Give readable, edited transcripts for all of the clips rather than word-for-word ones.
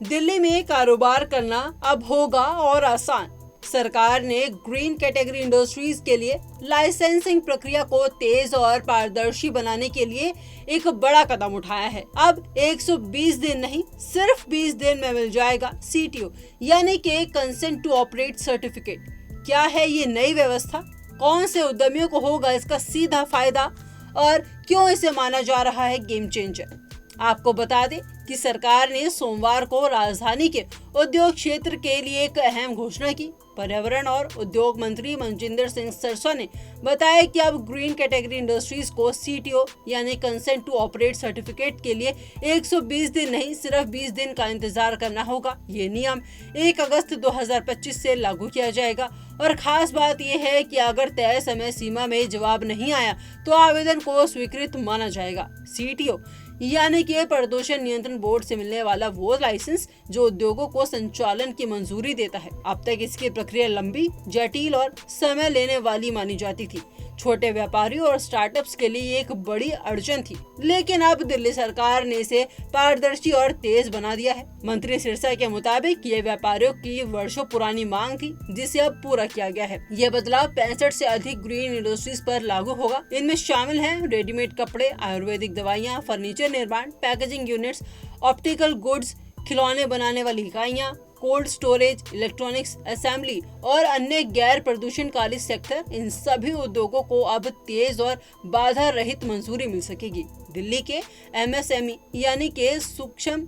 दिल्ली में कारोबार करना अब होगा और आसान। सरकार ने ग्रीन कैटेगरी इंडस्ट्रीज के लिए लाइसेंसिंग प्रक्रिया को तेज और पारदर्शी बनाने के लिए एक बड़ा कदम उठाया है। अब 120 दिन नहीं, सिर्फ 20 दिन में मिल जाएगा CTO यानी कि कंसेंट टू ऑपरेट सर्टिफिकेट। क्या है ये नई व्यवस्था, कौन से उद्यमियों को होगा इसका सीधा फायदा और क्यों इसे माना जा रहा है गेम चेंजर? आपको बता दें कि सरकार ने सोमवार को राजधानी के उद्योग क्षेत्र के लिए एक अहम घोषणा की। पर्यावरण और उद्योग मंत्री मनजिंदर सिंह सिरसा ने बताया कि अब ग्रीन कैटेगरी इंडस्ट्रीज को CTO यानी कंसेंट टू ऑपरेट सर्टिफिकेट के लिए 120 दिन नहीं, सिर्फ 20 दिन का इंतजार करना होगा। ये नियम 1 अगस्त 2025 से लागू किया जाएगा और खास बात यह है कि अगर तय समय सीमा में जवाब नहीं आया तो आवेदन को स्वीकृत माना जाएगा। CTO यानी कि प्रदूषण नियंत्रण बोर्ड से मिलने वाला वो लाइसेंस जो उद्योगों को संचालन की मंजूरी देता है। अब तक इसकी प्रक्रिया लंबी, जटिल और समय लेने वाली मानी जाती थी। छोटे व्यापारियों और स्टार्टअप्स के लिए एक बड़ी अड़चन थी, लेकिन अब दिल्ली सरकार ने इसे पारदर्शी और तेज बना दिया है। मंत्री सिरसा के मुताबिक ये व्यापारियों की वर्षों पुरानी मांग थी, जिसे अब पूरा किया गया है। ये बदलाव 65 से अधिक ग्रीन इंडस्ट्रीज पर लागू होगा। इनमें शामिल हैं रेडीमेड कपड़े, आयुर्वेदिक दवाइयाँ, फर्नीचर निर्माण, पैकेजिंग यूनिट्स, ऑप्टिकल गुड्स, खिलौने बनाने वाली इकाइयाँ, कोल्ड स्टोरेज, इलेक्ट्रॉनिक्स असेंबली और अन्य गैर प्रदूषणकारी सेक्टर। इन सभी उद्योगों को अब तेज और बाधा रहित मंजूरी मिल सकेगी। दिल्ली के MSME यानी के सूक्ष्म,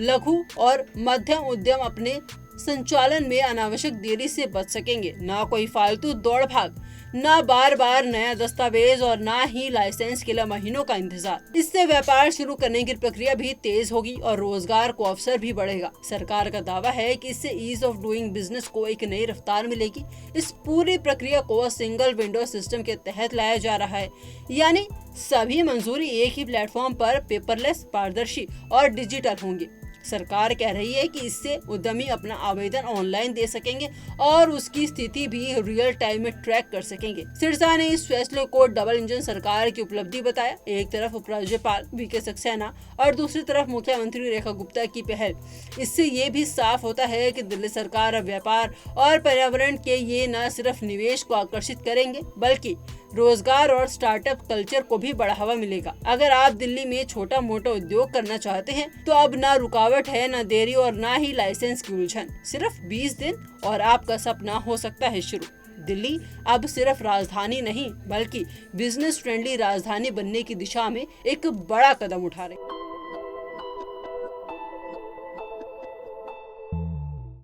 लघु और मध्यम उद्यम अपने संचालन में अनावश्यक देरी से बच सकेंगे। ना कोई फालतू दौड़ भाग, ना बार बार नया दस्तावेज और ना ही लाइसेंस के लिए महीनों का इंतजार। इससे व्यापार शुरू करने की प्रक्रिया भी तेज होगी और रोजगार को अवसर भी बढ़ेगा। सरकार का दावा है कि इससे ईज ऑफ डूइंग बिजनेस को एक नई रफ्तार मिलेगी। इस पूरी प्रक्रिया को सिंगल विंडो सिस्टम के तहत लाया जा रहा है, यानी सभी मंजूरी एक ही प्लेटफॉर्म पर पेपरलेस, पारदर्शी और डिजिटल होंगी। सरकार कह रही है कि इससे उद्यमी अपना आवेदन ऑनलाइन दे सकेंगे और उसकी स्थिति भी रियल टाइम में ट्रैक कर सकेंगे। सिरसा ने इस फैसले को डबल इंजन सरकार की उपलब्धि बताया। एक तरफ उपराज्यपाल VK सक्सेना और दूसरी तरफ मुख्यमंत्री रेखा गुप्ता की पहल। इससे ये भी साफ होता है कि दिल्ली सरकार व्यापार और पर्यावरण के ये न सिर्फ निवेश को आकर्षित करेंगे, बल्कि रोजगार और स्टार्टअप कल्चर को भी बढ़ावा मिलेगा। अगर आप दिल्ली में छोटा मोटा उद्योग करना चाहते हैं तो अब ना रुकावट है, ना देरी और ना ही लाइसेंस की उलझन। सिर्फ 20 दिन और आपका सपना हो सकता है शुरू। दिल्ली अब सिर्फ राजधानी नहीं, बल्कि बिजनेस फ्रेंडली राजधानी बनने की दिशा में एक बड़ा कदम उठा रही है।